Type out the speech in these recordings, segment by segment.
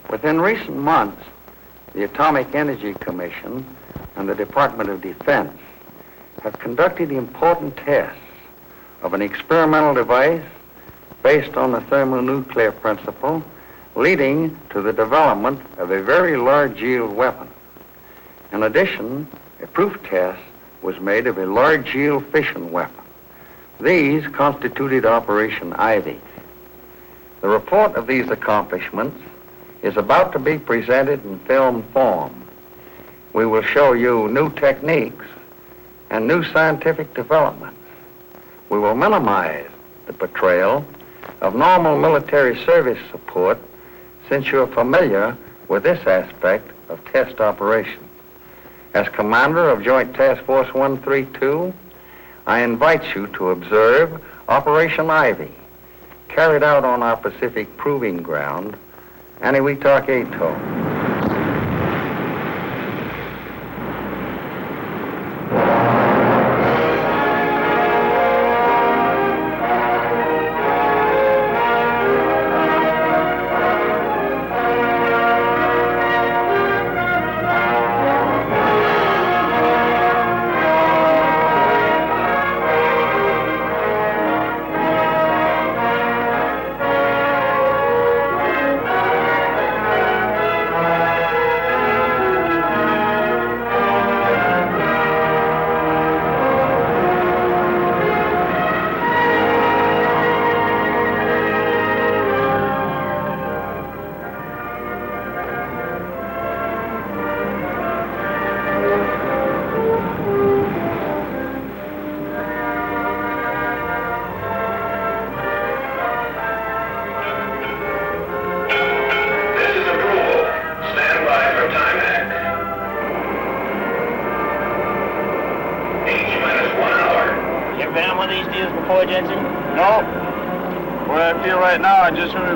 Within recent months, the Atomic Energy Commission and the Department of Defense have conducted important tests of an experimental device based on the thermonuclear principle, leading to the development of a very large yield weapon. In addition, a proof test was made of a large yield fission weapon. These constituted Operation Ivy. The report of these accomplishments is about to be presented in film form. We will show you new techniques and new scientific developments. We will minimize the portrayal of normal military service support, since you're familiar with this aspect of test operations. As commander of Joint Task Force 132, I invite you to observe Operation Ivy, carried out on our Pacific Proving Ground, Eniwetok Atoll.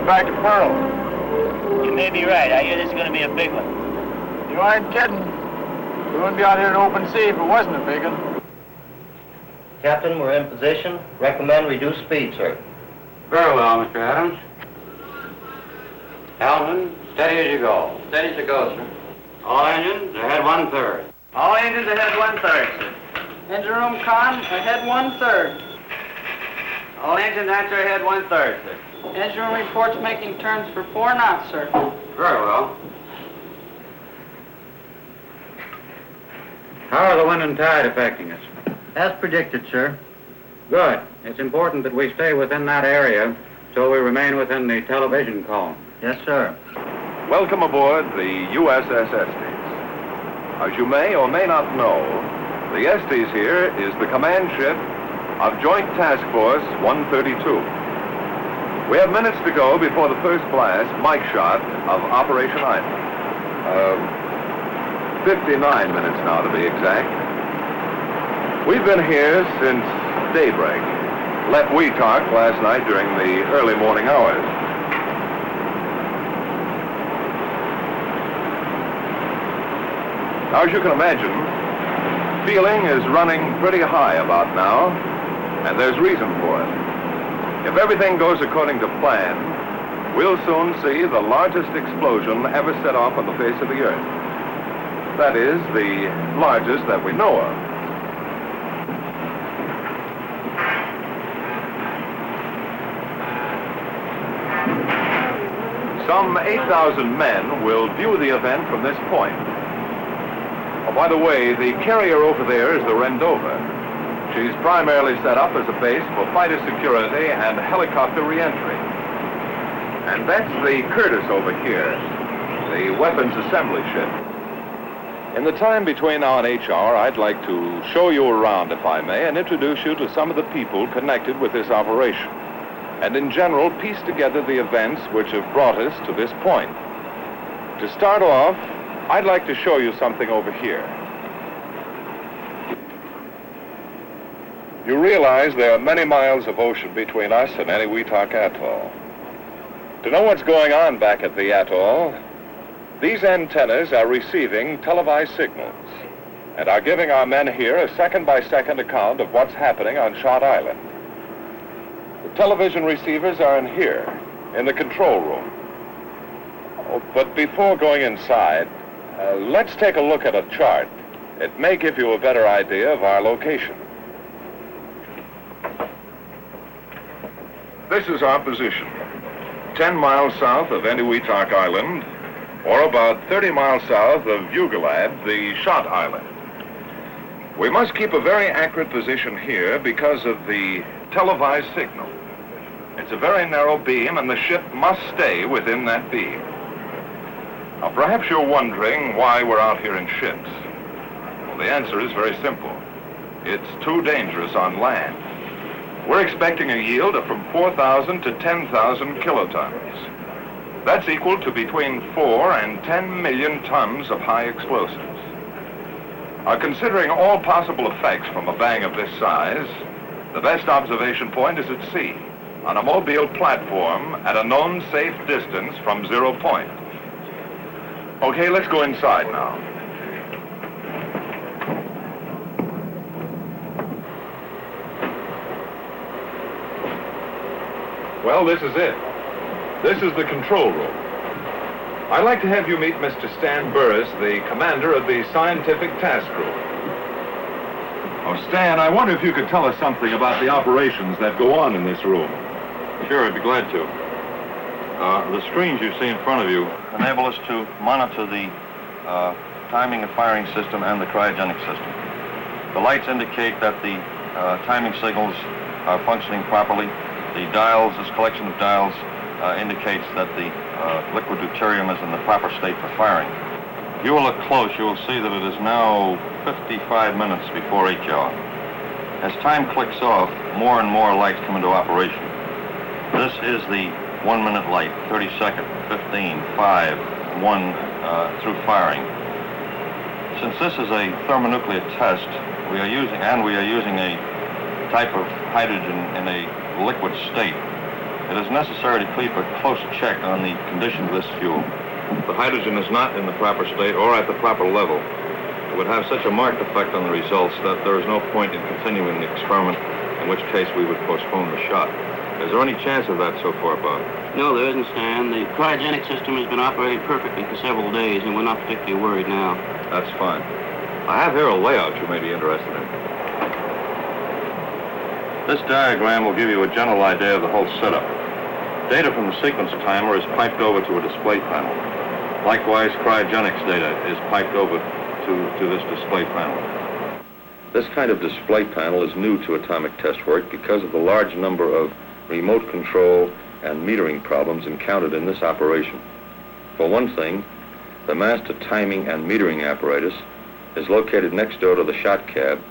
Back to Pearl. You may be right. I hear this is going to be a big one. You ain't kidding. We wouldn't be out here in open sea if it wasn't a big one. Captain, we're in position. Recommend reduced speed, sir. Very well, Mr. Adams. Helmsman, steady as you go. Steady as you go, sir. All engines ahead 1/3. All engines ahead 1/3, sir. Engine room con ahead 1/3. All engines answer ahead 1/3, sir. Engine room reports making turns for 4 knots, sir. Very well. How are the wind and tide affecting us? As predicted, sir. Good. It's important that we stay within that area so we remain within the television cone. Yes, sir. Welcome aboard the USS Estes. As you may or may not know, the Estes here is the command ship of Joint Task Force 132. We have minutes to go before the first blast, mic shot, of Operation Ivy. 59 minutes now, to be exact. We've been here since daybreak. Left Weetalk last night during the early morning hours. Now, as you can imagine, feeling is running pretty high about now, and there's reason for it. If everything goes according to plan, we'll soon see the largest explosion ever set off on the face of the Earth. That is, the largest that we know of. Some 8,000 men will view the event from this point. Oh, by the way, the carrier over there is the Rendova. She's primarily set up as a base for fighter security and helicopter reentry. And that's the Curtis over here, the weapons assembly ship. In the time between now and HR, I'd like to show you around, if I may, and introduce you to some of the people connected with this operation, and in general, piece together the events which have brought us to this point. To start off, I'd like to show you something over here. You realize there are many miles of ocean between us and Eniwetok Atoll. To know what's going on back at the atoll, these antennas are receiving televised signals and are giving our men here a second-by-second account of what's happening on Shot Island. The television receivers are in here, in the control room. But before going inside, let's take a look at a chart. It may give you a better idea of our location. This is our position. 10 miles south of Enuitak Island, or about 30 miles south of Elugelab, the shot island. We must keep a very accurate position here because of the televised signal. It's a very narrow beam, and the ship must stay within that beam. Now, perhaps you're wondering why we're out here in ships. Well, the answer is very simple. It's too dangerous on land. We're expecting a yield of from 4,000 to 10,000 kilotons. That's equal to between 4 and 10 million tons of high explosives. Considering all possible effects from a bang of this size, the best observation point is at sea, on a mobile platform at a known safe distance from 0 point. Okay, let's go inside now. Well, this is it. This is the control room. I'd like to have you meet Mr. Stan Burris, the commander of the Scientific Task Group. Oh, Stan, I wonder if you could tell us something about the operations that go on in this room. Sure, I'd be glad to. The screens you see in front of you enable us to monitor the timing and firing system and the cryogenic system. The lights indicate that the timing signals are functioning properly. The dials, this collection of dials, indicates that the liquid deuterium is in the proper state for firing. If you will look close, you will see that it is now 55 minutes before 8 hour. As time clicks off, more and more lights come into operation. This is the 1 minute light, 30 second, 15, 5, 1 through firing. Since this is a thermonuclear test, we are using a type of hydrogen in a liquid state. It is necessary to keep a close check on the condition of this fuel. If the hydrogen is not in the proper state or at the proper level, it would have such a marked effect on the results that there is no point in continuing the experiment, in which case we would postpone the shot. Is there any chance of that so far, Bob? No, there isn't, Stan. The cryogenic system has been operating perfectly for several days, and we're not particularly worried now. That's fine. I have here a layout you may be interested in. This diagram will give you a general idea of the whole setup. Data from the sequence timer is piped over to a display panel. Likewise, cryogenics data is piped over to this display panel. This kind of display panel is new to atomic test work because of the large number of remote control and metering problems encountered in this operation. For one thing, the master timing and metering apparatus is located next door to the shot cab,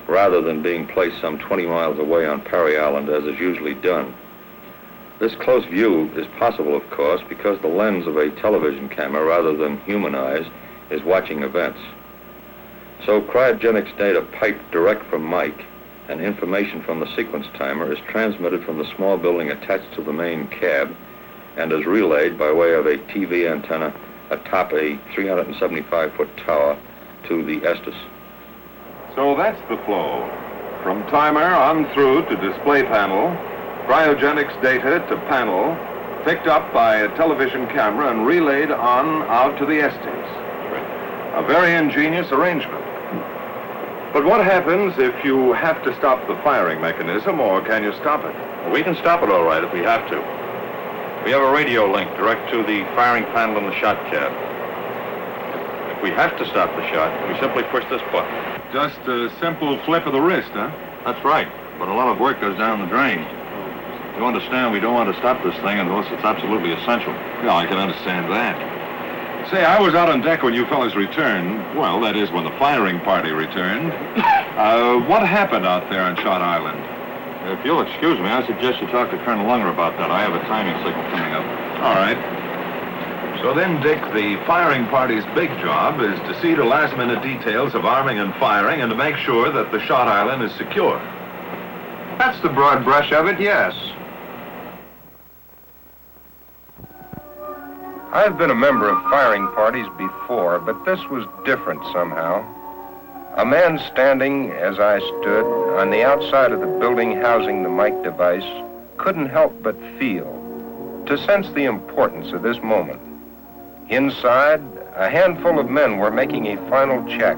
rather than being placed some 20 miles away on Parry Island, as is usually done. This close view is possible, of course, because the lens of a television camera, rather than human eyes, is watching events. So cryogenics data piped direct from Mike and information from the sequence timer is transmitted from the small building attached to the main cab and is relayed by way of a TV antenna atop a 375-foot tower to the Estes. So that's the flow. From timer on through to display panel, cryogenics data to panel, picked up by a television camera and relayed on out to the Estes. A very ingenious arrangement. But what happens if you have to stop the firing mechanism, or can you stop it? Well, we can stop it all right if we have to. We have a radio link direct to the firing panel in the shot cab. If we have to stop the shot, we simply push this button. Just a simple flip of the wrist, huh? That's right, but a lot of work goes down the drain. You understand we don't want to stop this thing unless it's absolutely essential. Yeah, I can understand that. Say, I was out on deck when you fellas returned. Well, that is when the firing party returned. What happened out there on Shot Island? If you'll excuse me, I suggest you talk to Colonel Lunger about that. I have a timing signal coming up. All right. So then, Dick, the firing party's big job is to see to last-minute details of arming and firing and to make sure that the Shot Island is secure. That's the broad brush of it, yes. I've been a member of firing parties before, but this was different somehow. A man standing, as I stood, on the outside of the building housing the mic device, couldn't help but feel, to sense the importance of this moment. Inside, a handful of men were making a final check.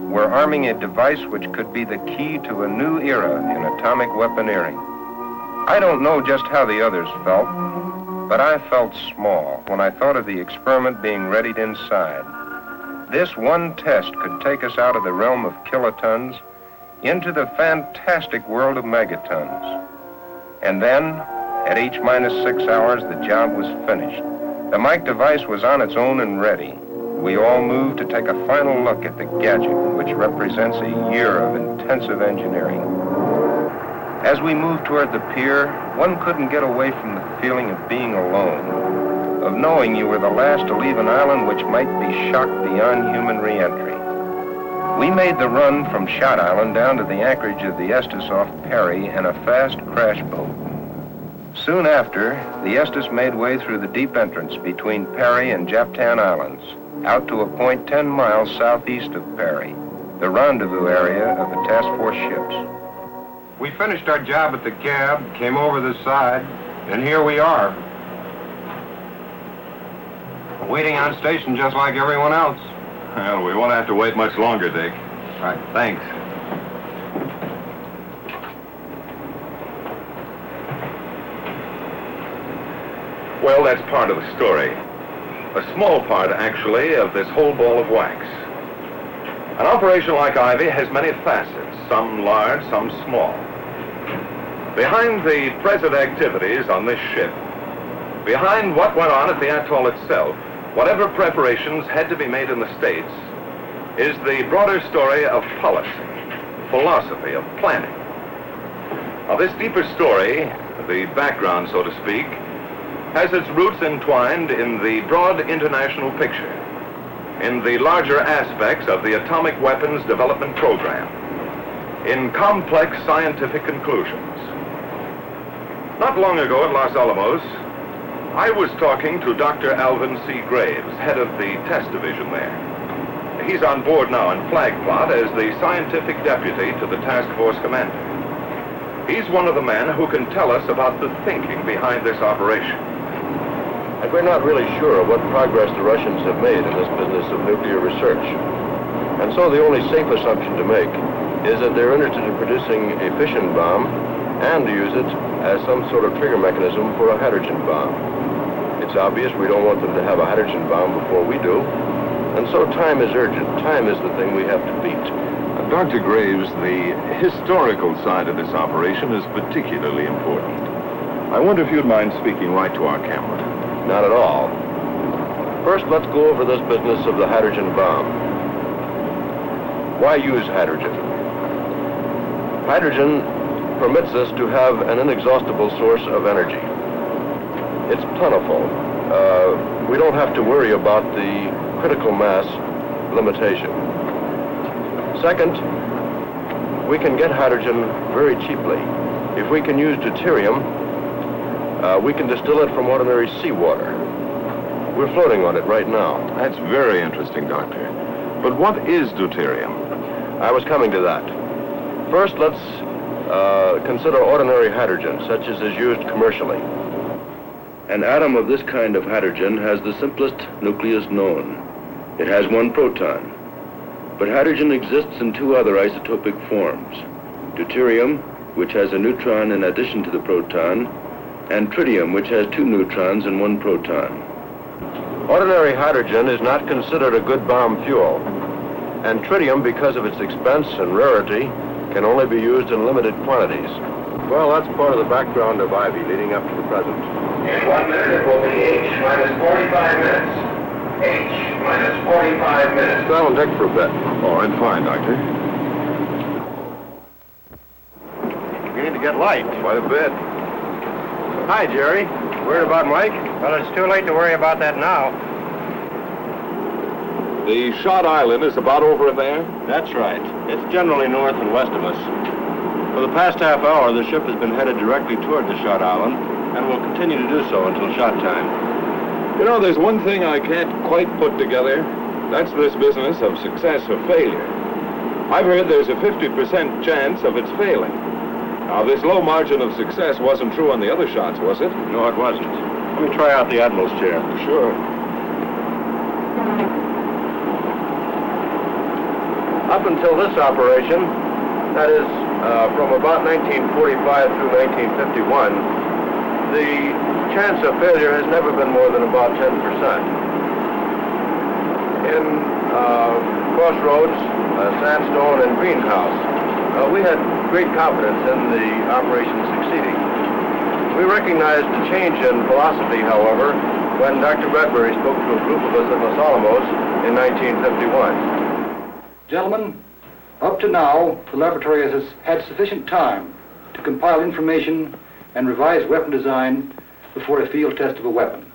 Were arming a device which could be the key to a new era in atomic weaponeering. I don't know just how the others felt, but I felt small when I thought of the experiment being readied inside. This one test could take us out of the realm of kilotons into the fantastic world of megatons. And then, at H-6 hours, the job was finished. The mic device was on its own and ready. We all moved to take a final look at the gadget, which represents a year of intensive engineering. As we moved toward the pier, one couldn't get away from the feeling of being alone, of knowing you were the last to leave an island which might be shocked beyond human re-entry. We made the run from Shot Island down to the anchorage of the Estes off Perry in a fast crash boat. Soon after, the Estes made way through the deep entrance between Perry and Japtan Islands, out to a point 10 miles southeast of Perry, the rendezvous area of the task force ships. We finished our job at the cab, came over the side, and here we are. Waiting on station just like everyone else. Well, we won't have to wait much longer, Dick. Right. Thanks. Well, that's part of the story. A small part, actually, of this whole ball of wax. An operation like Ivy has many facets, some large, some small. Behind the present activities on this ship, behind what went on at the atoll itself, whatever preparations had to be made in the States, is the broader story of policy, philosophy, of planning. Now, this deeper story, the background, so to speak, has its roots entwined in the broad international picture, in the larger aspects of the atomic weapons development program, in complex scientific conclusions. Not long ago at Los Alamos, I was talking to Dr. Alvin C. Graves, head of the test division there. He's on board now in Flag Plot as the scientific deputy to the task force commander. He's one of the men who can tell us about the thinking behind this operation. And we're not really sure what progress the Russians have made in this business of nuclear research. And so the only safe assumption to make is that they're interested in producing a fission bomb and to use it as some sort of trigger mechanism for a hydrogen bomb. It's obvious we don't want them to have a hydrogen bomb before we do, and so time is urgent. Time is the thing we have to beat. Dr. Graves, the historical side of this operation is particularly important. I wonder if you'd mind speaking right to our camera. Not at all. First, let's go over this business of the hydrogen bomb. Why use hydrogen? Hydrogen permits us to have an inexhaustible source of energy. It's plentiful. We don't have to worry about the critical mass limitation. Second, we can get hydrogen very cheaply. If we can use deuterium, we can distill it from ordinary seawater. We're floating on it right now. That's very interesting, Doctor. But what is deuterium? I was coming to that. First, let's consider ordinary hydrogen, such as is used commercially. An atom of this kind of hydrogen has the simplest nucleus known. It has one proton. But hydrogen exists in two other isotopic forms. Deuterium, which has a neutron in addition to the proton, and tritium, which has two neutrons and one proton. Ordinary hydrogen is not considered a good bomb fuel, and tritium, because of its expense and rarity, can only be used in limited quantities. Well, that's part of the background of Ivy leading up to the present. In 1 minute, it will be H-45 minutes. H-45 minutes. Sit down on deck for a bit. All right, fine, Doctor. Beginning to get light. Quite a bit. Hi, Jerry. Worried about Mike? Well, it's too late to worry about that now. The Shot Island is about over there? That's right. It's generally north and west of us. For the past half hour, the ship has been headed directly toward the Shot Island, and will continue to do so until shot time. You know, there's one thing I can't quite put together. That's this business of success or failure. I've heard there's a 50% chance of its failing. Now, this low margin of success wasn't true on the other shots, was it? No, it wasn't. Let me try out the Admiral's chair. Sure. Up until this operation, that is, from about 1945 through 1951, the chance of failure has never been more than about 10%. In Crossroads, Sandstone, and Greenhouse, we had great confidence in the operation succeeding. We recognized the change in philosophy, however, when Dr. Bradbury spoke to a group of us at Los Alamos in 1951. Gentlemen, up to now, the laboratory has had sufficient time to compile information and revise weapon design before a field test of a weapon.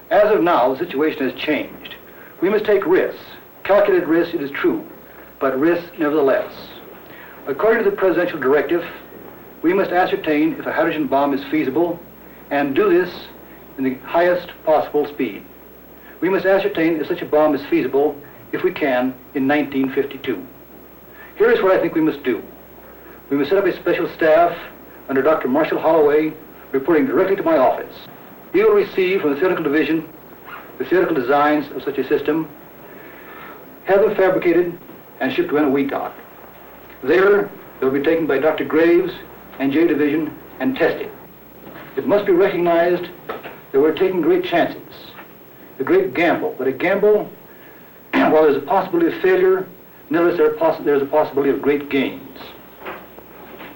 As of now, the situation has changed. We must take risks. Calculated risks, it is true, but risks nevertheless. According to the presidential directive, we must ascertain if a hydrogen bomb is feasible and do this in the highest possible speed. We must ascertain if such a bomb is feasible, if we can, in 1952. Here is what I think we must do. We must set up a special staff under Dr. Marshall Holloway, reporting directly to my office. He will receive from the theoretical division the theoretical designs of such a system, have them fabricated, and shipped to NOETOC. There, they will be taken by Dr. Graves and J Division and tested. It must be recognized that we're taking great chances, a great gamble, but a gamble, while there's a possibility of failure, nevertheless there's a possibility of great gains.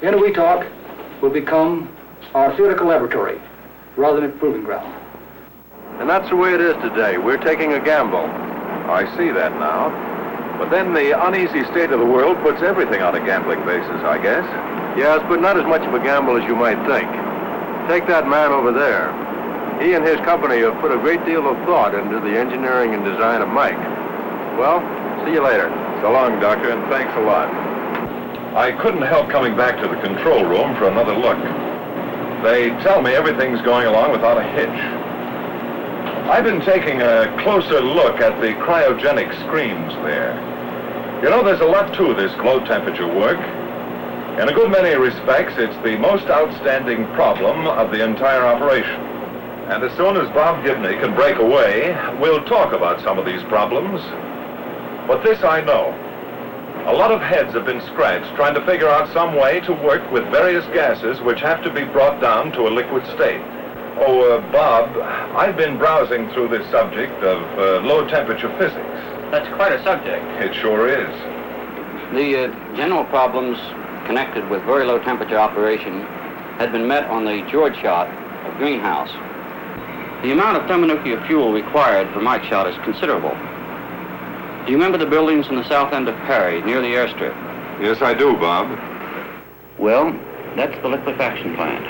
NOETOC will become our theoretical laboratory rather than a proving ground. And that's the way it is today. We're taking a gamble. I see that now. But then the uneasy state of the world puts everything on a gambling basis, I guess. Yes, but not as much of a gamble as you might think. Take that man over there. He and his company have put a great deal of thought into the engineering and design of Mike. Well, see you later. So long, Doctor, and thanks a lot. I couldn't help coming back to the control room for another look. They tell me everything's going along without a hitch. I've been taking a closer look at the cryogenic screens there. You know, there's a lot to this low temperature work. In a good many respects, it's the most outstanding problem of the entire operation. And as soon as Bob Gibney can break away, we'll talk about some of these problems. But this I know. A lot of heads have been scratched trying to figure out some way to work with various gases which have to be brought down to a liquid state. Oh, Bob, I've been browsing through this subject of low-temperature physics. That's quite a subject. It sure is. The general problems connected with very low temperature operation had been met on the George shot of Greenhouse. The amount of thermonuclear fuel required for Mike's shot is considerable. Do you remember the buildings in the south end of Perry, near the airstrip? Yes, I do, Bob. Well, that's the liquefaction plant.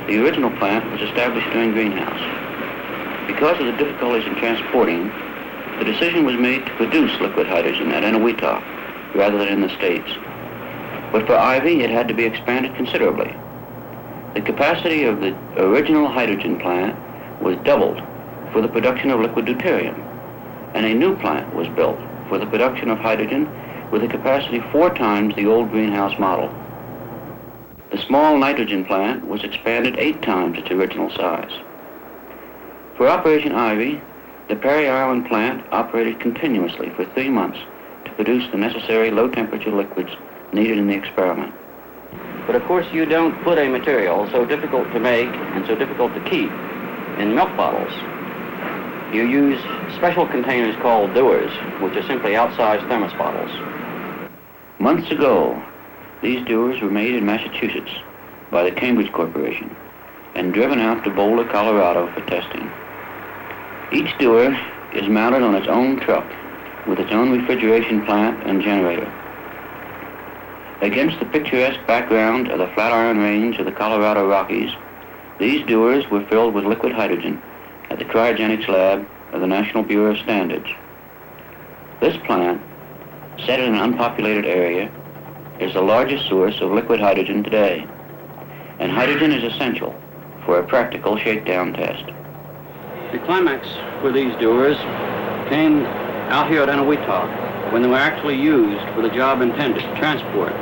The original plant was established during Greenhouse. Because of the difficulties in transporting, the decision was made to produce liquid hydrogen at NOETOC rather than in the States. But for Ivy, it had to be expanded considerably. The capacity of the original hydrogen plant was doubled for the production of liquid deuterium, and a new plant was built for the production of hydrogen with a capacity 4 times the old Greenhouse model. The small nitrogen plant was expanded 8 times its original size. For Operation Ivy, the Perry Island plant operated continuously for 3 months to produce the necessary low-temperature liquids needed in the experiment. But of course, you don't put a material so difficult to make and so difficult to keep in milk bottles. You use special containers called dewars, which are simply outsized thermos bottles. Months ago, these dewars were made in Massachusetts by the Cambridge Corporation and driven out to Boulder, Colorado for testing. Each dewar is mounted on its own truck with its own refrigeration plant and generator. Against the picturesque background of the Flatiron Range of the Colorado Rockies, these dewars were filled with liquid hydrogen at the cryogenics lab of the National Bureau of Standards. This plant, set in an unpopulated area, is the largest source of liquid hydrogen today, and hydrogen is essential for a practical shakedown test. The climax for these dewars came out here at NOETOC when they were actually used for the job intended, transport.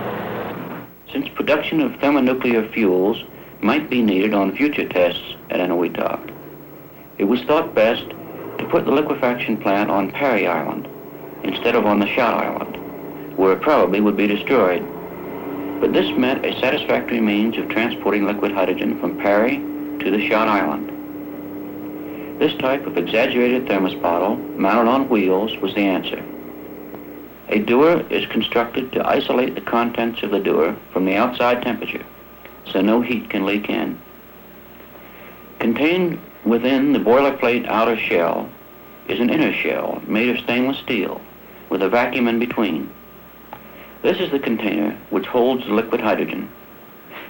Since production of thermonuclear fuels might be needed on future tests at NOETOC, it was thought best to put the liquefaction plant on Parry Island instead of on the shot island, where it probably would be destroyed. But this meant a satisfactory means of transporting liquid hydrogen from Parry to the shot island. This type of exaggerated thermos bottle mounted on wheels was the answer. A dewar is constructed to isolate the contents of the dewar from the outside temperature, so no heat can leak in. Contained within the boilerplate outer shell is an inner shell made of stainless steel with a vacuum in between. This is the container which holds the liquid hydrogen.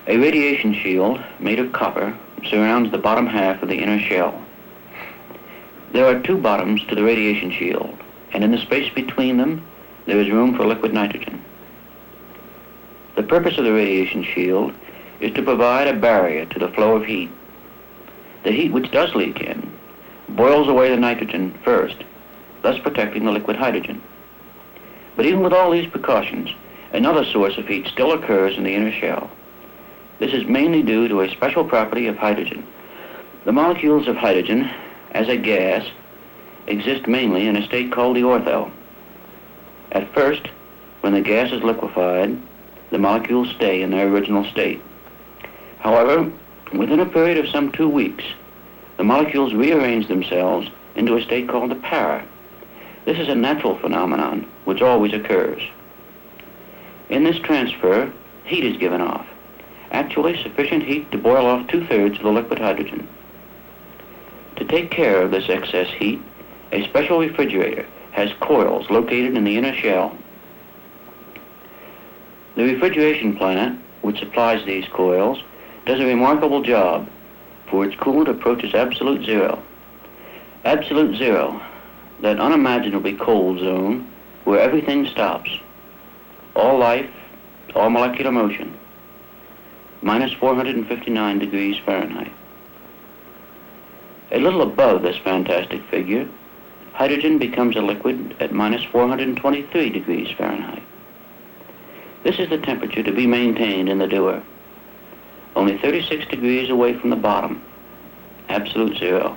A radiation shield made of copper surrounds the bottom half of the inner shell. There are two bottoms to the radiation shield, and in the space between them there is room for liquid nitrogen. The purpose of the radiation shield is to provide a barrier to the flow of heat. The heat which does leak in boils away the nitrogen first, thus protecting the liquid hydrogen. But even with all these precautions, another source of heat still occurs in the inner shell. This is mainly due to a special property of hydrogen. The molecules of hydrogen, as a gas, exist mainly in a state called the ortho. At first, when the gas is liquefied, the molecules stay in their original state. However, within a period of some 2 weeks, the molecules rearrange themselves into a state called the para. This is a natural phenomenon which always occurs. In this transfer, heat is given off, actually sufficient heat to boil off 2/3 of the liquid hydrogen. To take care of this excess heat, a special refrigerator has coils located in the inner shell. The refrigeration plant, which supplies these coils, does a remarkable job, for its coolant approaches absolute zero. Absolute zero, that unimaginably cold zone where everything stops. All life, all molecular motion. Minus 459 degrees Fahrenheit. A little above this fantastic figure, hydrogen becomes a liquid at minus 423 degrees Fahrenheit. This is the temperature to be maintained in the dewar. Only 36 degrees away from the bottom. Absolute zero.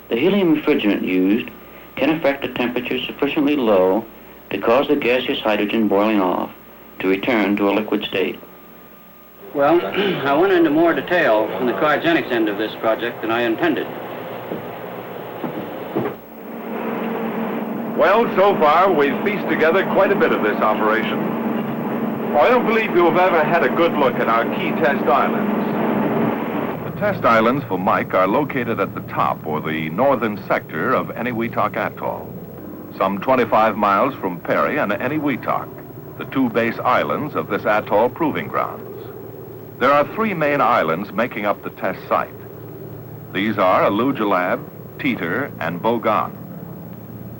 The helium refrigerant used can affect a temperature sufficiently low to cause the gaseous hydrogen boiling off to return to a liquid state. Well, I went into more detail on the cryogenics end of this project than I intended. Well, so far, we've pieced together quite a bit of this operation. I don't believe you have ever had a good look at our key test islands. The test islands for Mike are located at the top, or the northern sector, of Eniwetok Atoll, some 25 miles from Parry and Eniwetok, the two base islands of this atoll proving grounds. There are 3 main islands making up the test site. These are Elugelab, Teeter, and Bogan.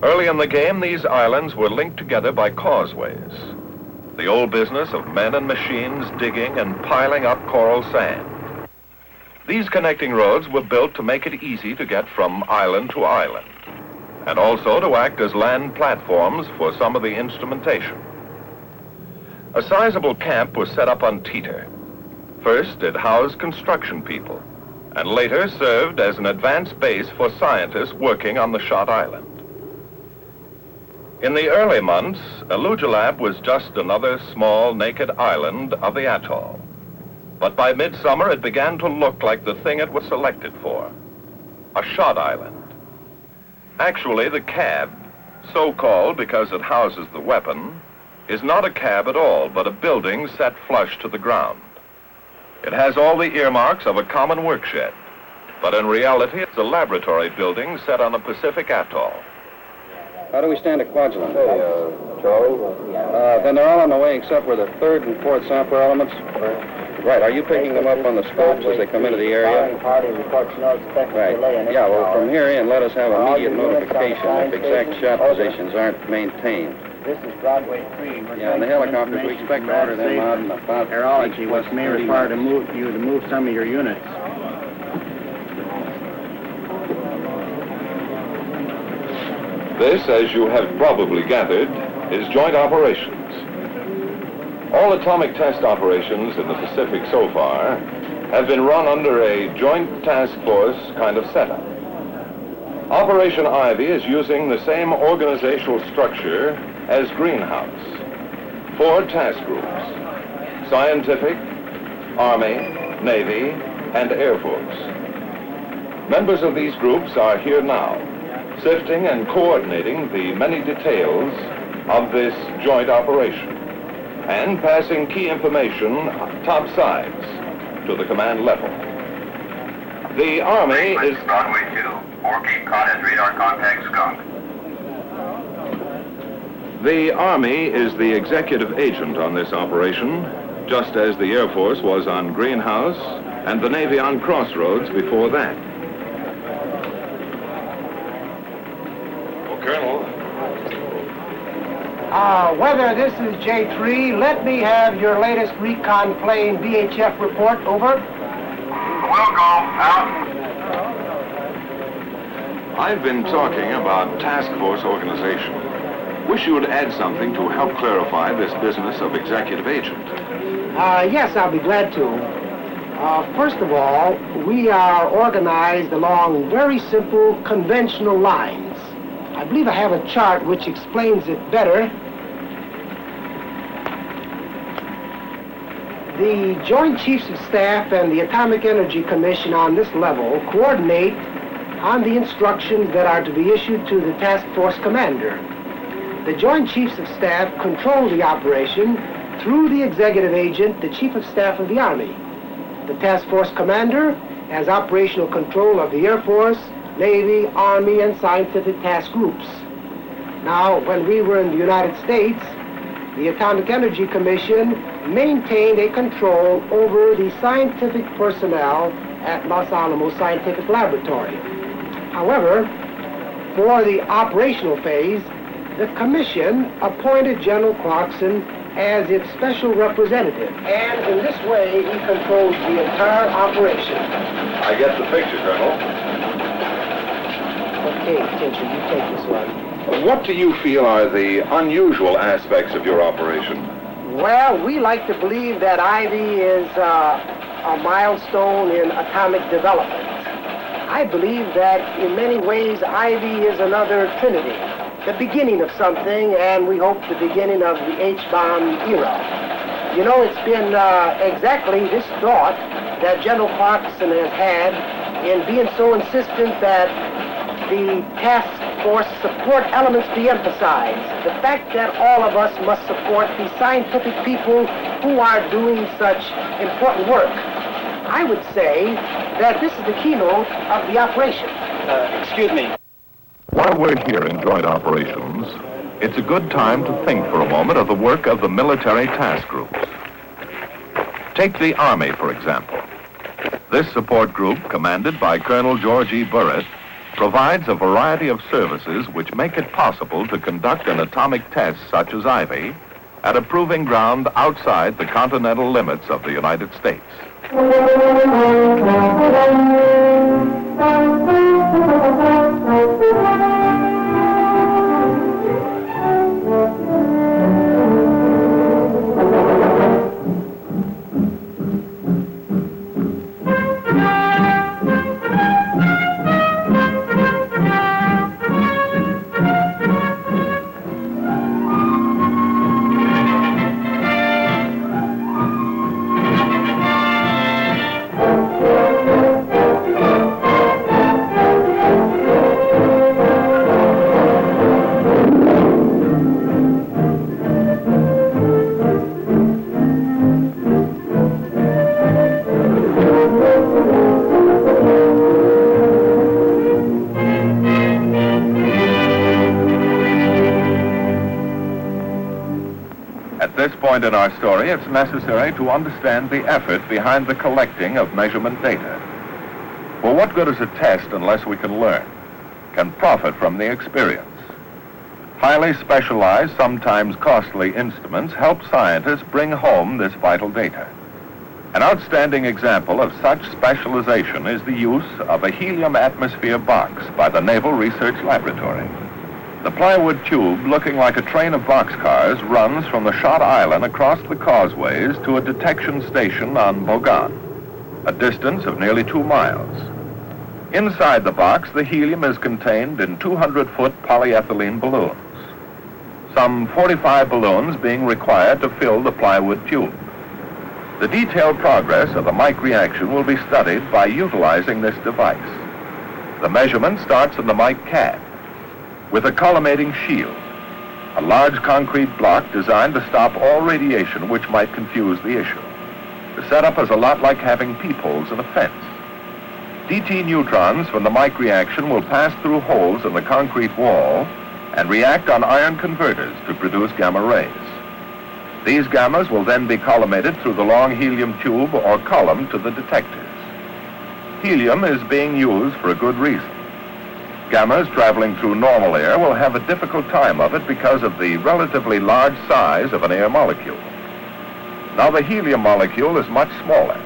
Early in the game, these islands were linked together by causeways. The old business of men and machines digging and piling up coral sand. These connecting roads were built to make it easy to get from island to island, and also to act as land platforms for some of the instrumentation. A sizable camp was set up on Teeter. First, it housed construction people, and later served as an advanced base for scientists working on the shot island. In the early months, Elugelab was just another small, naked island of the atoll. But by midsummer, it began to look like the thing it was selected for, a shot island. Actually, the cab, so called because it houses the weapon, is not a cab at all, but a building set flush to the ground. It has all the earmarks of a common workshed, but in reality, it's a laboratory building set on a Pacific atoll. How do we stand at Quadrant? Charlie? Then they're all on the way except for the 3rd and 4th sampler elements? Right. Are you picking them up on the scopes as they come into the area? Right. Yeah, well, from here in, let us have immediate notification if exact shot positions aren't maintained. This is Broadway 3. Yeah, and the helicopters, we expect to order them out in about aerology, which may require to move some of your units. This, as you have probably gathered, is joint operations. All atomic test operations in the Pacific so far have been run under a joint task force kind of setup. Operation Ivy is using the same organizational structure as Greenhouse. 4 task groups: Scientific, Army, Navy, and Air Force. Members of these groups are here now, sifting and coordinating the many details of this joint operation and passing key information topsides to the command level. The Army is... Broadway 2, 4 Cape Cod has radar contact skunk. The Army is the executive agent on this operation, just as the Air Force was on Greenhouse and the Navy on Crossroads before that. Well, Colonel... Weather, this is J3. Let me have your latest recon plane VHF report, over. We'll go, out. I've been talking about task force organization. Wish you would add something to help clarify this business of executive agent. Yes, I'll be glad to. First of all, we are organized along very simple, conventional lines. I believe I have a chart which explains it better. The Joint Chiefs of Staff and the Atomic Energy Commission on this level coordinate on the instructions that are to be issued to the task force commander. The Joint Chiefs of Staff control the operation through the executive agent, the Chief of Staff of the Army. The task force commander has operational control of the Air Force, Navy, Army, and scientific task groups. Now, when we were in the United States, the Atomic Energy Commission maintained a control over the scientific personnel at Los Alamos Scientific Laboratory. However, for the operational phase, the Commission appointed General Clarkson as its special representative, and in this way, he controls the entire operation. I get the picture, Colonel. Okay, Tincher, you take this one. What do you feel are the unusual aspects of your operation? Well, we like to believe that Ivy is a milestone in atomic development. I believe that in many ways Ivy is another Trinity, the beginning of something, and we hope the beginning of the H-bomb era. You know, it's been exactly this thought that General Clarkson has had in being so insistent that the task force support elements be emphasized. The fact that all of us must support the scientific people who are doing such important work. I would say that this is the keynote of the operation. Excuse me. While we're here in joint operations, it's a good time to think for a moment of the work of the military task groups. Take the Army, for example. This support group, commanded by Colonel George E. Burritt, provides a variety of services which make it possible to conduct an atomic test such as Ivy at a proving ground outside the continental limits of the United States. At this point in our story, it's necessary to understand the effort behind the collecting of measurement data. Well, what good is a test unless we can learn, can profit from the experience? Highly specialized, sometimes costly instruments help scientists bring home this vital data. An outstanding example of such specialization is the use of a helium atmosphere box by the Naval Research Laboratory. The plywood tube, looking like a train of boxcars, runs from the Shot Island across the causeways to a detection station on Bogan, a distance of nearly 2 miles. Inside the box, the helium is contained in 200-foot polyethylene balloons, some 45 balloons being required to fill the plywood tube. The detailed progress of the mic reaction will be studied by utilizing this device. The measurement starts in the mic cad with a collimating shield, a large concrete block designed to stop all radiation which might confuse the issue. The setup is a lot like having peepholes in a fence. DT neutrons from the mic reaction will pass through holes in the concrete wall and react on iron converters to produce gamma rays. These gammas will then be collimated through the long helium tube or column to the detectors. Helium is being used for a good reason. Gammas traveling through normal air will have a difficult time of it because of the relatively large size of an air molecule. Now the helium molecule is much smaller,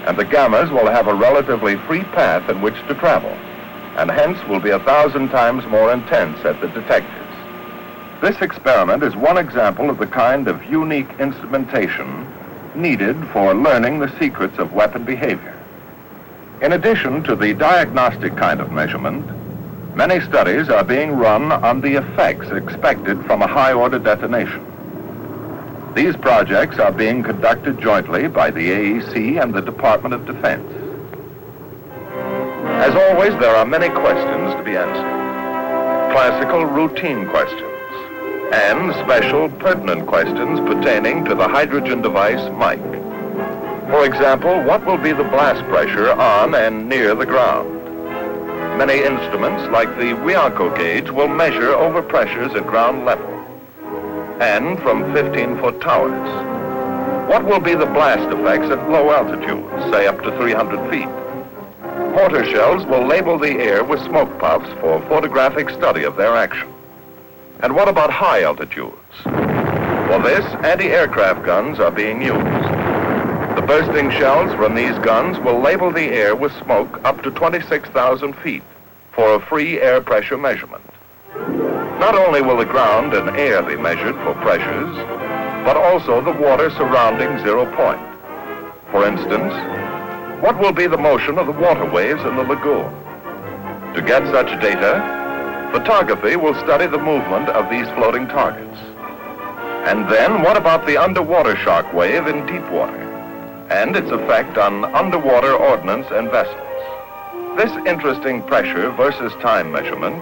and the gammas will have a relatively free path in which to travel, and hence will be 1,000 times more intense at the detectors. This experiment is one example of the kind of unique instrumentation needed for learning the secrets of weapon behavior. In addition to the diagnostic kind of measurement, many studies are being run on the effects expected from a high-order detonation. These projects are being conducted jointly by the AEC and the Department of Defense. As always, there are many questions to be answered. Classical routine questions and special pertinent questions pertaining to the hydrogen device mic. For example, what will be the blast pressure on and near the ground? Many instruments, like the Wianco gauge, will measure overpressures at ground level and from 15-foot towers. What will be the blast effects at low altitudes, say up to 300 feet? Mortar shells will label the air with smoke puffs for photographic study of their action. And what about high altitudes? For this, anti-aircraft guns are being used. The bursting shells from these guns will label the air with smoke up to 26,000 feet for a free air pressure measurement. Not only will the ground and air be measured for pressures, but also the water surrounding 0 point. For instance, what will be the motion of the water waves in the lagoon? To get such data, photography will study the movement of these floating targets. And then what about the underwater shock wave in deep water and its effect on underwater ordnance and vessels? This interesting pressure versus time measurement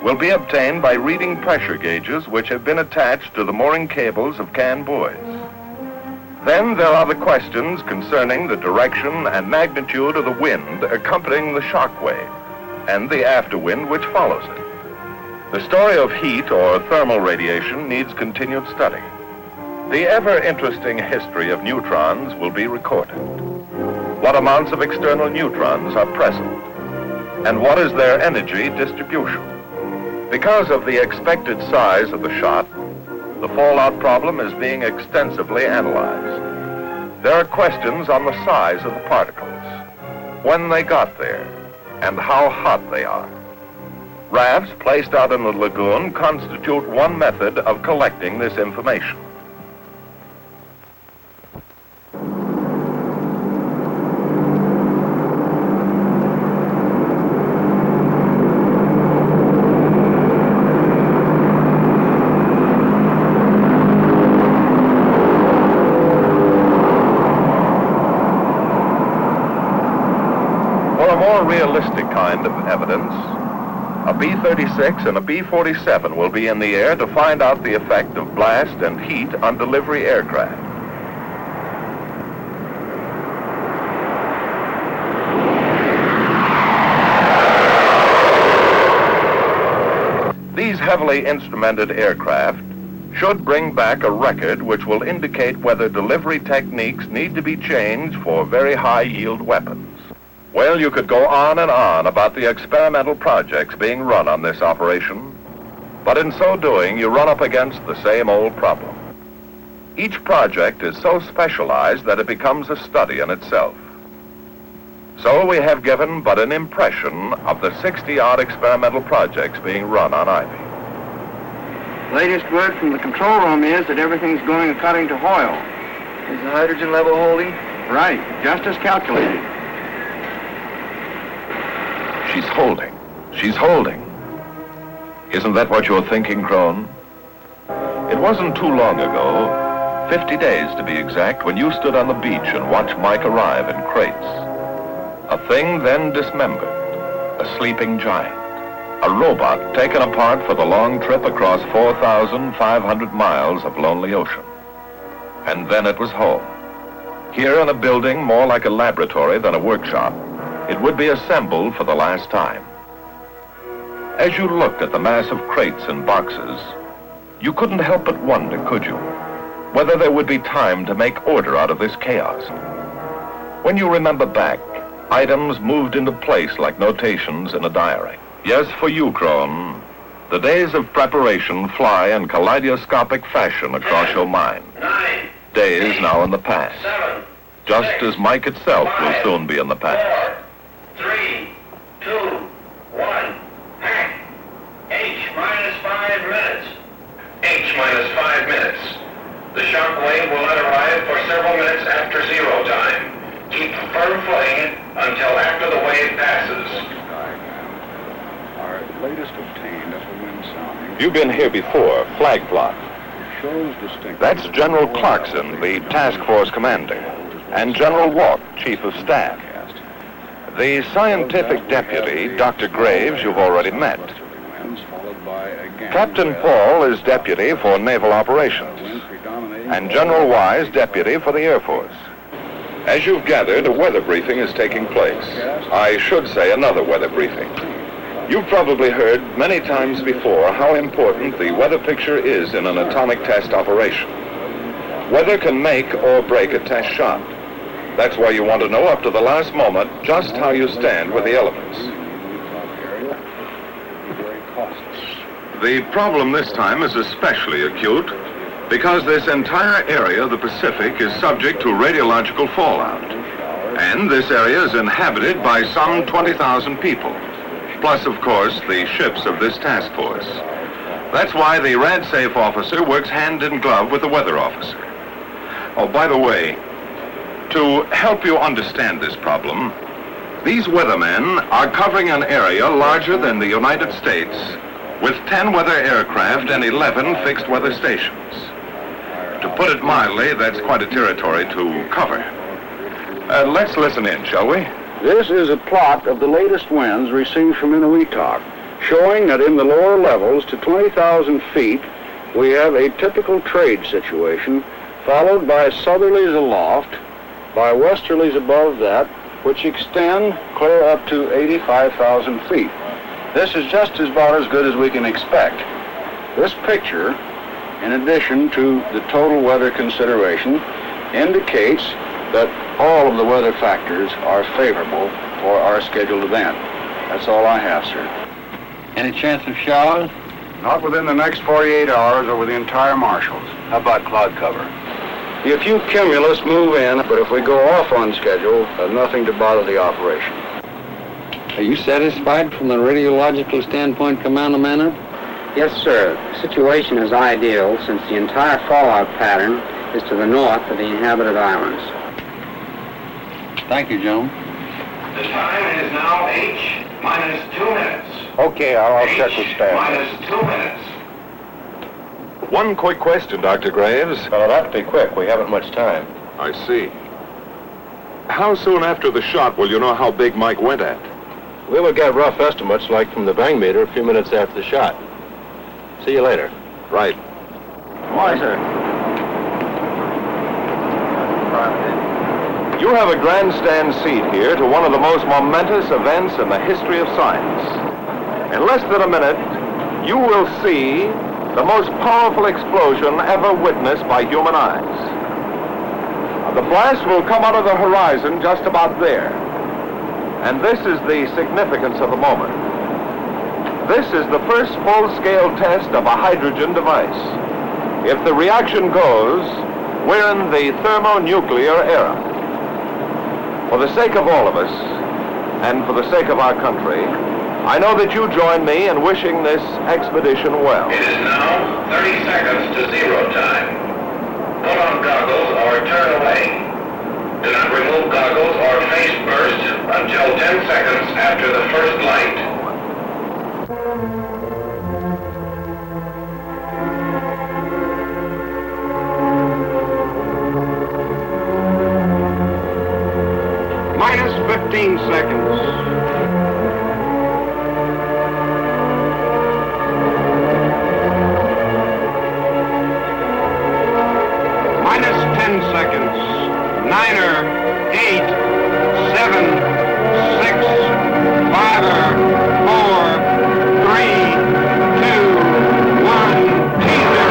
will be obtained by reading pressure gauges which have been attached to the mooring cables of can buoys. Then there are the questions concerning the direction and magnitude of the wind accompanying the shock wave and the afterwind which follows it. The story of heat or thermal radiation needs continued study. The ever-interesting history of neutrons will be recorded. What amounts of external neutrons are present? And what is their energy distribution? Because of the expected size of the shot, the fallout problem is being extensively analyzed. There are questions on the size of the particles, when they got there, and how hot they are. Rafts placed out in the lagoon constitute one method of collecting this information. Realistic kind of evidence, a B-36 and a B-47 will be in the air to find out the effect of blast and heat on delivery aircraft. These heavily instrumented aircraft should bring back a record which will indicate whether delivery techniques need to be changed for very high-yield weapons. Well, you could go on and on about the experimental projects being run on this operation, but in so doing, you run up against the same old problem. Each project is so specialized that it becomes a study in itself. So we have given but an impression of the 60-odd experimental projects being run on Ivy. Latest word from the control room is that everything's going according to Hoyle. Is the hydrogen level holding? Right, just as calculated. She's holding. She's holding. Isn't that what you're thinking, Crone? It wasn't too long ago, 50 days to be exact, when you stood on the beach and watched Mike arrive in crates. A thing then dismembered, a sleeping giant, a robot taken apart for the long trip across 4,500 miles of lonely ocean. And then it was home. Here in a building more like a laboratory than a workshop, it would be assembled for the last time. As you looked at the mass of crates and boxes, you couldn't help but wonder, could you, whether there would be time to make order out of this chaos. When you remember back, items moved into place like notations in a diary. Yes, for you, Crone, the days of preparation fly in kaleidoscopic fashion across your mind. Days now in the past, just as Mike itself will soon be in the past. 3, 2, 1, act. H minus 5 minutes. H minus 5 minutes. The shock wave will not arrive for several minutes after 0 time. Keep firm footing until after the wave passes. Our latest obtained as a wind sounding. You've been here before, flag plot. Shows distinctly. That's General Clarkson, the task force commander, and General Walk, chief of staff. The scientific deputy, Dr. Graves, you've already met. Captain Paul is deputy for naval operations, and General Wise deputy for the Air Force. As you've gathered, a weather briefing is taking place. I should say another weather briefing. You've probably heard many times before how important the weather picture is in an atomic test operation. Weather can make or break a test shot. That's why you want to know up to the last moment just how you stand with the elements. The problem this time is especially acute because this entire area of the Pacific is subject to radiological fallout. And this area is inhabited by some 20,000 people, plus, of course, the ships of this task force. That's why the RadSafe officer works hand in glove with the weather officer. Oh, by the way, to help you understand this problem, these weathermen are covering an area larger than the United States with 10 weather aircraft and 11 fixed weather stations. To put it mildly, that's quite a territory to cover. Let's listen in, shall we? This is a plot of the latest winds received from Inuitak, showing that in the lower levels to 20,000 feet, we have a typical trade situation, followed by southerlies aloft, by westerlies above that, which extend clear up to 85,000 feet. This is just about as good as we can expect. This picture, in addition to the total weather consideration, indicates that all of the weather factors are favorable for our scheduled event. That's all I have, sir. Any chance of showers? Not within the next 48 hours over the entire Marshalls. How about cloud cover? A few cumulus move in, but if we go off on schedule, nothing to bother the operation. Are you satisfied from the radiological standpoint, Commander Maynard? Yes, sir. The situation is ideal since the entire fallout pattern is to the north of the inhabited islands. Thank you, gentlemen. The time is now H minus 2 minutes. Okay, I'll check with staff. Minus 2 minutes. One quick question, Dr. Graves. Well, it'll have to be quick. We haven't much time. I see. How soon after the shot will you know how big Mike went at? We will get rough estimates, like from the bang meter, a few minutes after the shot. See you later. Right. Why, sir? You have a grandstand seat here to one of the most momentous events in the history of science. In less than a minute, you will see the most powerful explosion ever witnessed by human eyes. The blast will come out of the horizon just about there. And this is the significance of the moment. This is the first full-scale test of a hydrogen device. If the reaction goes, we're in the thermonuclear era. For the sake of all of us, and for the sake of our country, I know that you join me in wishing this expedition well. It is now 30 seconds to 0 time. Put on goggles or turn away. Do not remove goggles or face burst until 10 seconds after the first light. Minus 15 seconds. Minus 10 seconds. 9, 8, 7, 6, 5, 4, 3, 2, 1, T0.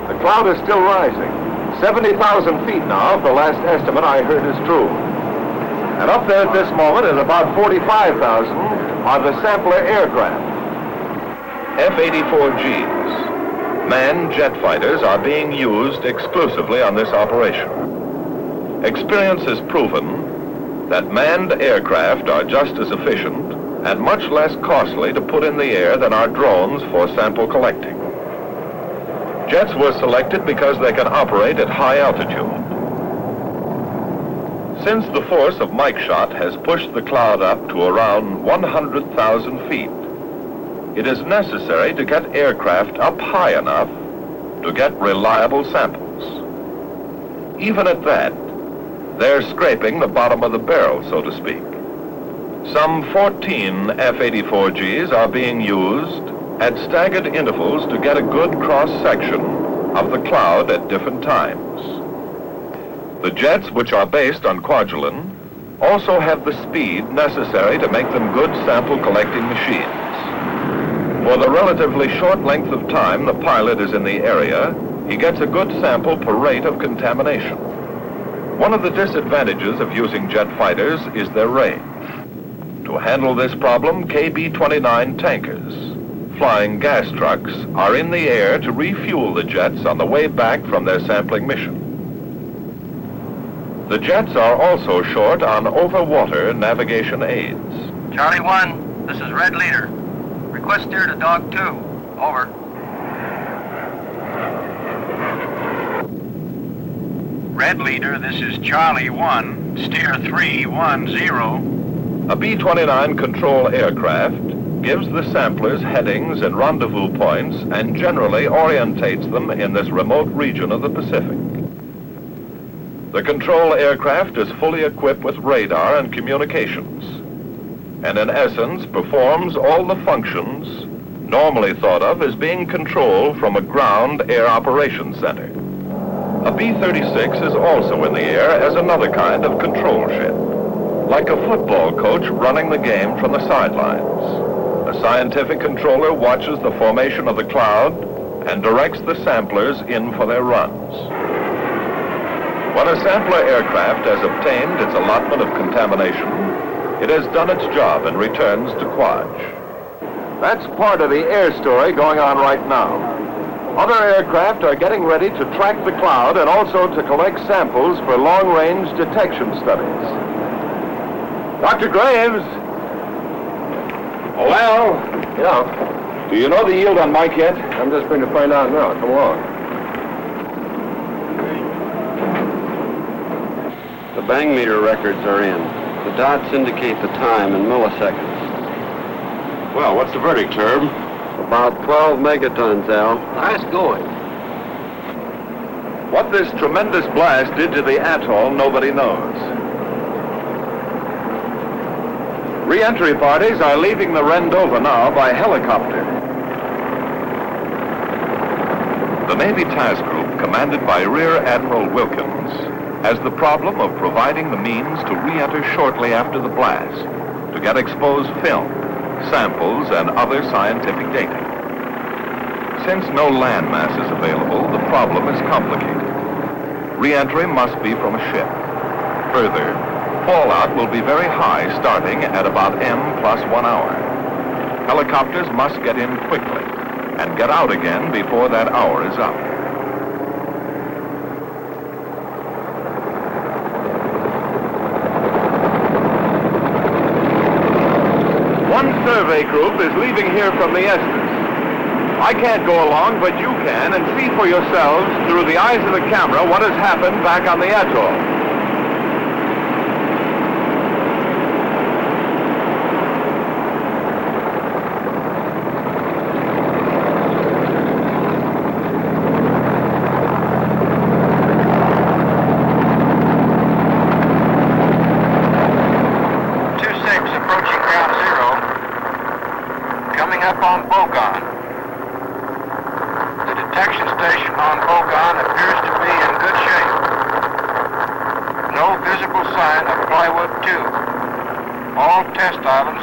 The cloud is still rising. 70,000 feet now, if the last estimate I heard is true. And up there at this moment is about 45,000 are the sampler aircraft. F-84Gs, manned jet fighters, are being used exclusively on this operation. Experience has proven that manned aircraft are just as efficient and much less costly to put in the air than are drones for sample collecting. Jets were selected because they can operate at high altitude. Since the force of Mike shot has pushed the cloud up to around 100,000 feet, it is necessary to get aircraft up high enough to get reliable samples. Even at that, they're scraping the bottom of the barrel, so to speak. Some 14 F-84Gs are being used at staggered intervals to get a good cross-section of the cloud at different times. The jets, which are based on Kwajalein, also have the speed necessary to make them good sample-collecting machines. For the relatively short length of time the pilot is in the area, he gets a good sample per rate of contamination. One of the disadvantages of using jet fighters is their range. To handle this problem, KB-29 tankers, flying gas trucks, are in the air to refuel the jets on the way back from their sampling mission. The jets are also short on over-water navigation aids. Charlie 1, this is Red Leader. Request steer to Dog 2. Over. Red Leader, this is Charlie 1, steer 310. A B-29 control aircraft gives the samplers headings and rendezvous points and generally orientates them in this remote region of the Pacific. The control aircraft is fully equipped with radar and communications, and in essence performs all the functions normally thought of as being controlled from a ground air operations center. A B-36 is also in the air as another kind of control ship, like a football coach running the game from the sidelines. A scientific controller watches the formation of the cloud and directs the samplers in for their runs. When a sampler aircraft has obtained its allotment of contamination, it has done its job and returns to Kwaj. That's part of the air story going on right now. Other aircraft are getting ready to track the cloud and also to collect samples for long-range detection studies. Dr. Graves? Well? Yeah? Do you know the yield on Mike yet? I'm just going to find out now. Come along. The bang meter records are in. The dots indicate the time in milliseconds. Well, what's the verdict, Herb? About 12 megatons, Al. Nice going. What this tremendous blast did to the atoll, nobody knows. Re-entry parties are leaving the Rendova now by helicopter. The Navy Task Group, commanded by Rear Admiral Wilkins, has the problem of providing the means to re-enter shortly after the blast to get exposed film, samples, and other scientific data. Since no land mass is available, the problem is complicated. Re-entry must be from a ship. Further, fallout will be very high, starting at about M+1 hour. Helicopters must get in quickly and get out again before that hour is up. One survey group is leaving here from the Estes. I can't go along, but you can, and see for yourselves through the eyes of the camera what has happened back on the atoll.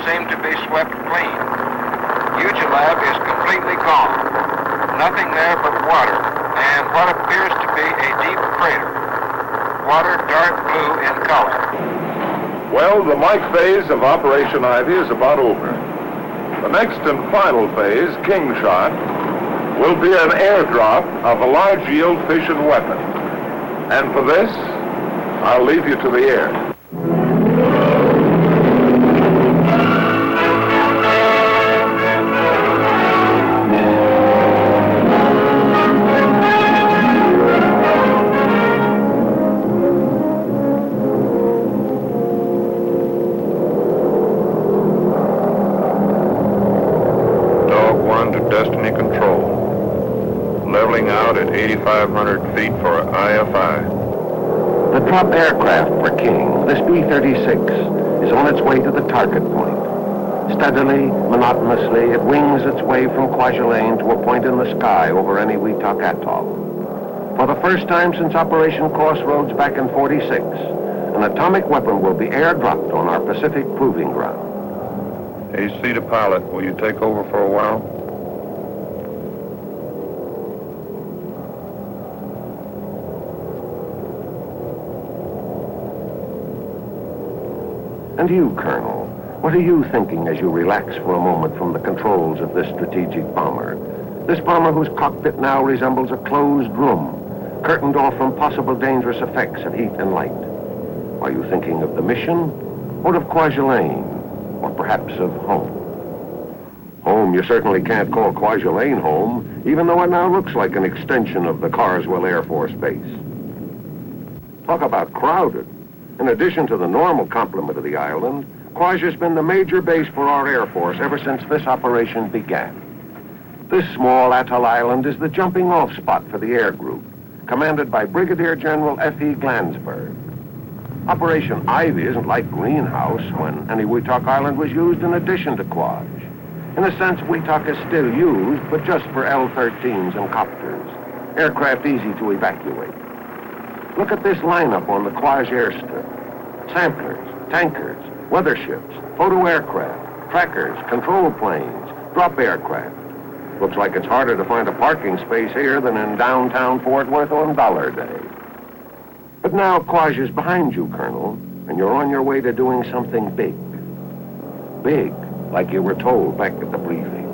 Seem to be swept clean. Elugelab is completely gone. Nothing there but water, and what appears to be a deep crater. Water dark blue in color. Well, the Mike phase of Operation Ivy is about over. The next and final phase, King Shot, will be an airdrop of a large yield fission weapon. And for this, I'll leave you to the air. Destiny Control. Leveling out at 8,500 feet for IFI. The drop aircraft for King, this B-36, is on its way to the target point. Steadily, monotonously, it wings its way from Kwajalein to a point in the sky over Eniwetok Atoll. For the first time since Operation Crossroads back in '46, an atomic weapon will be airdropped on our Pacific proving ground. AC to pilot, will you take over for a while? And you, Colonel, what are you thinking as you relax for a moment from the controls of this strategic bomber? This bomber whose cockpit now resembles a closed room, curtained off from possible dangerous effects of heat and light. Are you thinking of the mission, or of Kwajalein, or perhaps of home? Home, you certainly can't call Kwajalein home, even though it now looks like an extension of the Carswell Air Force Base. Talk about crowded. In addition to the normal complement of the island, Kwaja's been the major base for our Air Force ever since this operation began. This small atoll island is the jumping-off spot for the air group, commanded by Brigadier General F.E. Glansberg. Operation Ivy isn't like Greenhouse, when Eniwetok Island was used in addition to Kwaj. In a sense, Wetok is still used, but just for L-13s and copters, aircraft easy to evacuate. Look at this lineup on the Kwaj airstrip. Samplers, tankers, weather ships, photo aircraft, trackers, control planes, drop aircraft. Looks like it's harder to find a parking space here than in downtown Fort Worth on Dollar Day. But now Kwaj is behind you, Colonel, and you're on your way to doing something big. Big, like you were told back at the briefing.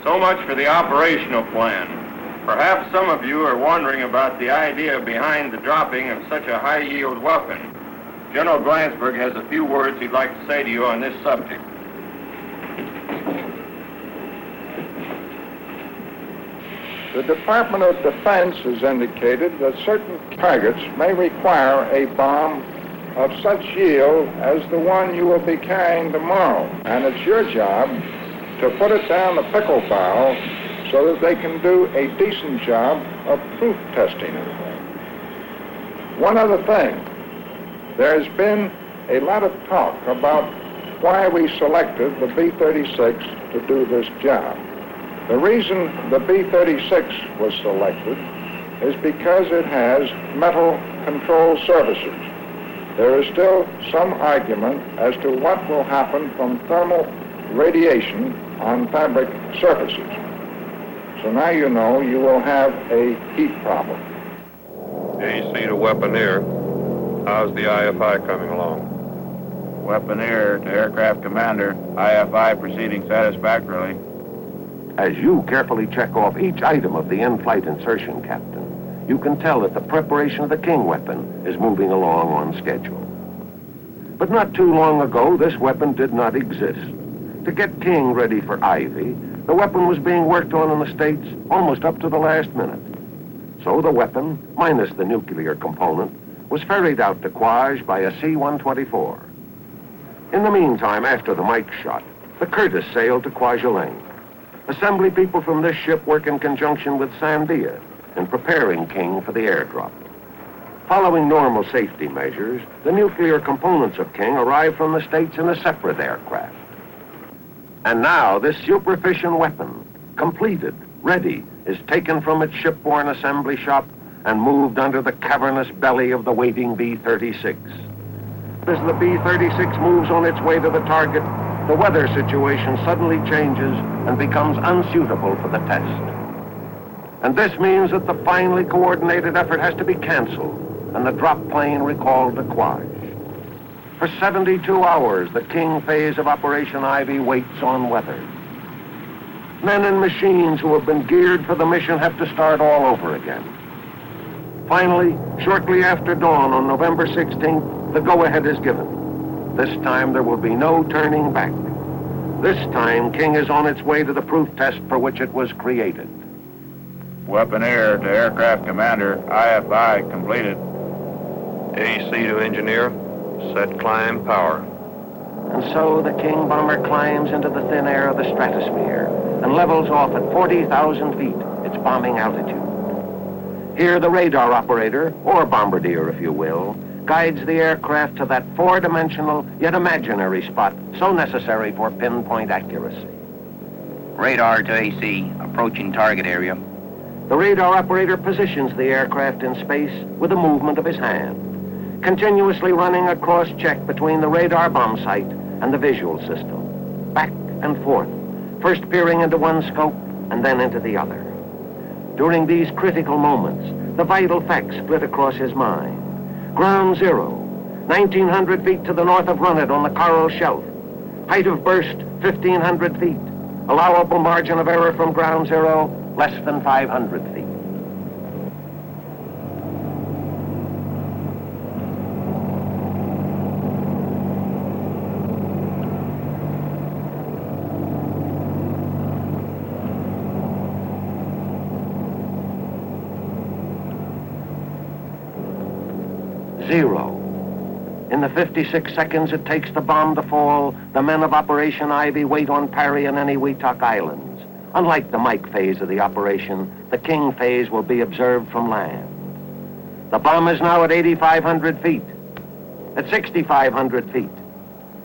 So much for the operational plan. Perhaps some of you are wondering about the idea behind the dropping of such a high-yield weapon. General Glansberg has a few words he'd like to say to you on this subject. The Department of Defense has indicated that certain targets may require a bomb of such yield as the one you will be carrying tomorrow. And it's your job to put it down the pickle barrel so that they can do a decent job of proof testing it. One other thing, there's been a lot of talk about why we selected the B-36 to do this job. The reason the B-36 was selected is because it has metal control surfaces. There is still some argument as to what will happen from thermal radiation on fabric surfaces. So now you know you will have a heat problem. AC to Weaponeer. How's the IFI coming along? Weaponeer to aircraft commander. IFI proceeding satisfactorily. As you carefully check off each item of the in-flight insertion, Captain, you can tell that the preparation of the King weapon is moving along on schedule. But not too long ago, this weapon did not exist. To get King ready for Ivy, the weapon was being worked on in the States almost up to the last minute. So the weapon, minus the nuclear component, was ferried out to Quaj by a C-124. In the meantime, after the Mike shot, the Curtis sailed to Kwajalein. Assembly people from this ship work in conjunction with Sandia in preparing King for the airdrop. Following normal safety measures, the nuclear components of King arrived from the States in a separate aircraft. And now this super fission weapon, completed, ready, is taken from its shipborne assembly shop and moved under the cavernous belly of the waiting B-36. As the B-36 moves on its way to the target, the weather situation suddenly changes and becomes unsuitable for the test. And this means that the finely coordinated effort has to be canceled and the drop plane recalled to Quaj. For 72 hours, the King phase of Operation Ivy waits on weather. Men and machines who have been geared for the mission have to start all over again. Finally, shortly after dawn on November 16th, the go-ahead is given. This time there will be no turning back. This time, King is on its way to the proof test for which it was created. Weaponeer to aircraft commander. IFI completed. AC to engineer. Set climb power. And so the King bomber climbs into the thin air of the stratosphere and levels off at 40,000 feet, its bombing altitude. Here the radar operator, or bombardier if you will, guides the aircraft to that four-dimensional yet imaginary spot so necessary for pinpoint accuracy. Radar to AC, approaching target area. The radar operator positions the aircraft in space with a movement of his hand, continuously running a cross-check between the radar bomb sight and the visual system, back and forth, first peering into one scope and then into the other. During these critical moments, the vital facts flit across his mind. Ground zero, 1,900 feet to the north of Runnet on the Coral Shelf. Height of burst, 1,500 feet. Allowable margin of error from ground zero, less than 500 feet. Zero. In the 56 seconds it takes the bomb to fall, the men of Operation Ivy wait on Parry and Eniwetok Islands. Unlike the Mike phase of the operation, the King phase will be observed from land. The bomb is now at 8,500 feet, at 6,500 feet,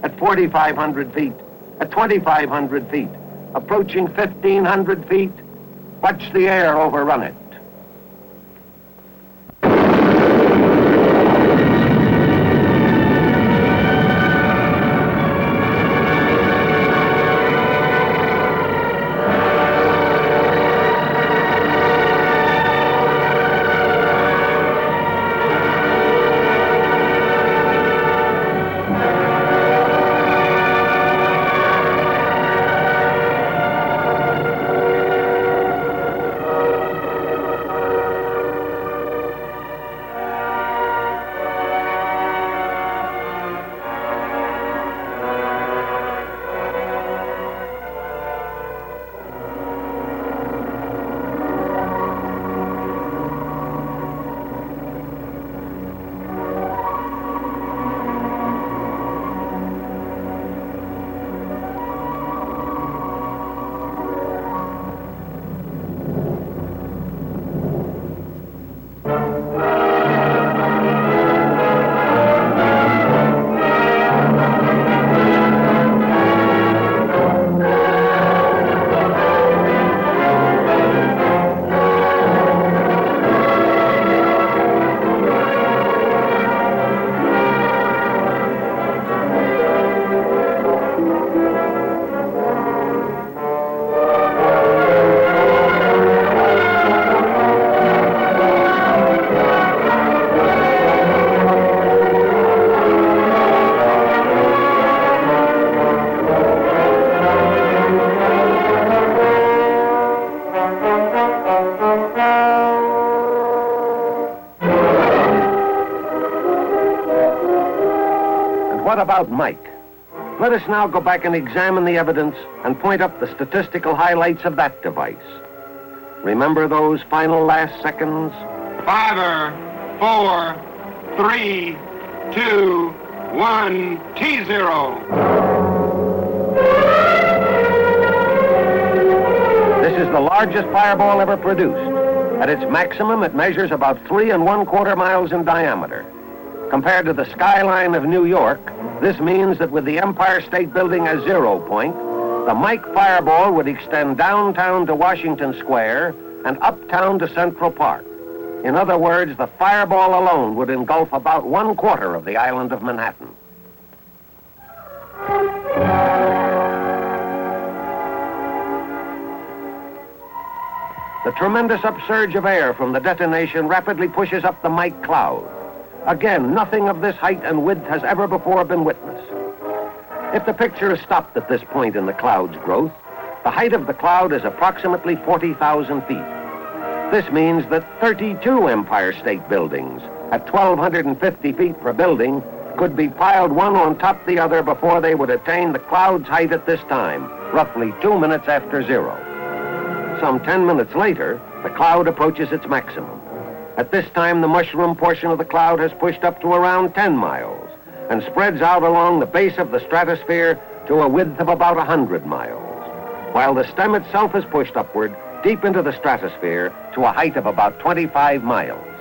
at 4,500 feet, at 2,500 feet, approaching 1,500 feet. Watch the air overrun it. what about Mike? Let us now go back and examine the evidence and point up the statistical highlights of that device. Remember those final last seconds? 5, 4, 3, 2, 1, T0. This is the largest fireball ever produced. At its maximum, it measures about 3 1/4 miles in diameter. Compared to the skyline of New York, this means that with the Empire State Building as 0 point, the Mike fireball would extend downtown to Washington Square and uptown to Central Park. In other words, the fireball alone would engulf about 1/4 of the island of Manhattan. The tremendous upsurge of air from the detonation rapidly pushes up the Mike cloud. Again, nothing of this height and width has ever before been witnessed. If the picture is stopped at this point in the cloud's growth, the height of the cloud is approximately 40,000 feet. This means that 32 Empire State Buildings at 1,250 feet per building could be piled one on top the other before they would attain the cloud's height at this time, roughly 2 minutes after 0. Some 10 minutes later, the cloud approaches its maximum. At this time, the mushroom portion of the cloud has pushed up to around 10 miles and spreads out along the base of the stratosphere to a width of about 100 miles, while the stem itself is pushed upward deep into the stratosphere to a height of about 25 miles.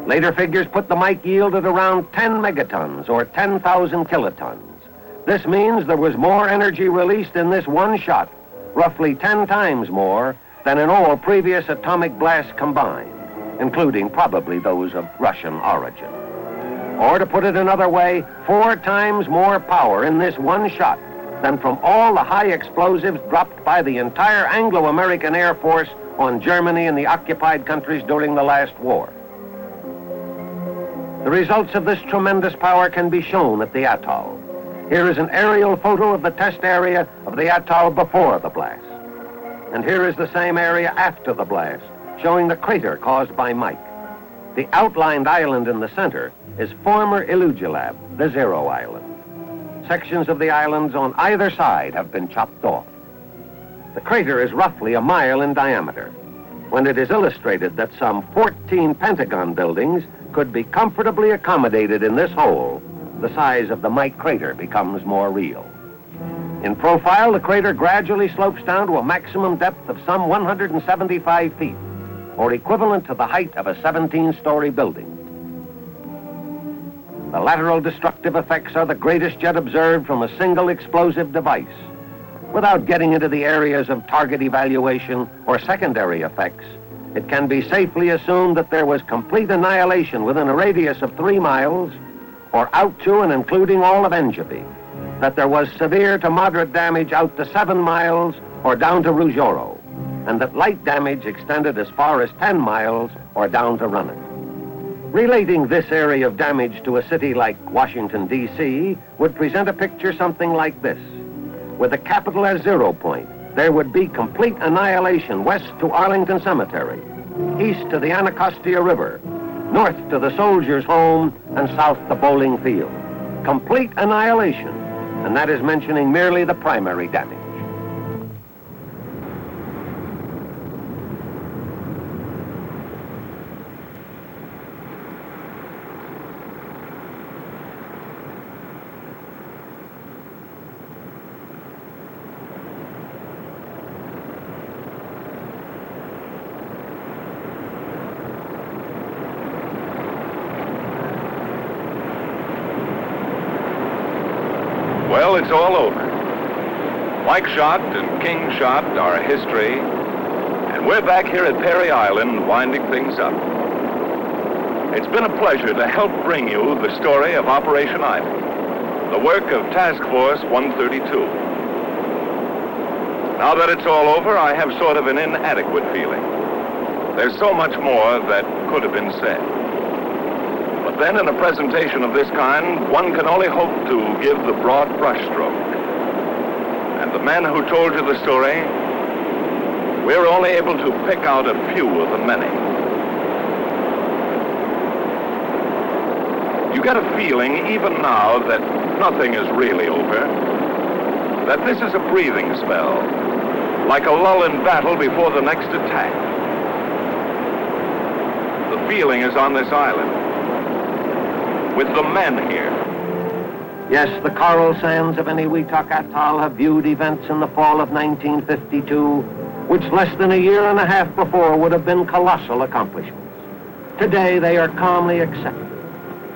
Later figures put the Mike yield at around 10 megatons or 10,000 kilotons. This means there was more energy released in this one shot, roughly 10 times more than in all previous atomic blasts combined, including probably those of Russian origin. Or to put it another way, 4 times more power in this one shot than from all the high explosives dropped by the entire Anglo-American Air Force on Germany and the occupied countries during the last war. The results of this tremendous power can be shown at the atoll. Here is an aerial photo of the test area of the atoll before the blast. And here is the same area after the blast, showing the crater caused by Mike. The outlined island in the center is former Elugelab, the 0 island. Sections of the islands on either side have been chopped off. The crater is roughly a mile in diameter. When it is illustrated that some 14 Pentagon buildings could be comfortably accommodated in this hole, the size of the Mike crater becomes more real. In profile, the crater gradually slopes down to a maximum depth of some 175 feet, or equivalent to the height of a 17-story building. The lateral destructive effects are the greatest yet observed from a single explosive device. Without getting into the areas of target evaluation or secondary effects, it can be safely assumed that there was complete annihilation within a radius of 3 miles, or out to and including all of Engebi, that there was severe to moderate damage out to 7 miles or down to Ruggiero, and that light damage extended as far as 10 miles or down to Runnet. Relating this area of damage to a city like Washington, D.C. would present a picture something like this. With the capital as 0 point, there would be complete annihilation west to Arlington Cemetery, east to the Anacostia River, north to the Soldiers' Home, and south to Bowling Field. Complete annihilation, and that is mentioning merely the primary damage. Well, it's all over. Mike shot and King shot are history, and we're back here at Perry Island winding things up. It's been a pleasure to help bring you the story of Operation Island, the work of Task Force 132. Now that it's all over, I have sort of an inadequate feeling. There's so much more that could have been said. But then in a presentation of this kind, one can only hope to give the broad brushstroke. And the men who told you the story, we're only able to pick out a few of the many. You get a feeling, even now, that nothing is really over. That this is a breathing spell, like a lull in battle before the next attack. The feeling is on this island, with the men here. Yes, the coral sands of Eniwetok Atoll have viewed events in the fall of 1952, which less than a year and a half before would have been colossal accomplishments. Today, they are calmly accepted.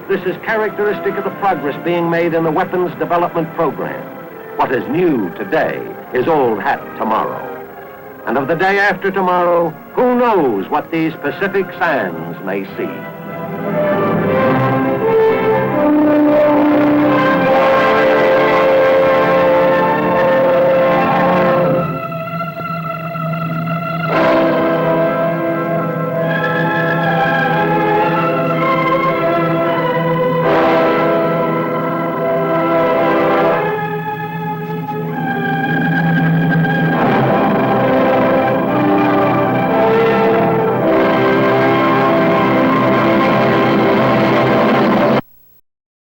This is characteristic of the progress being made in the weapons development program. What is new today is old hat tomorrow. And of the day after tomorrow, who knows what these Pacific sands may see?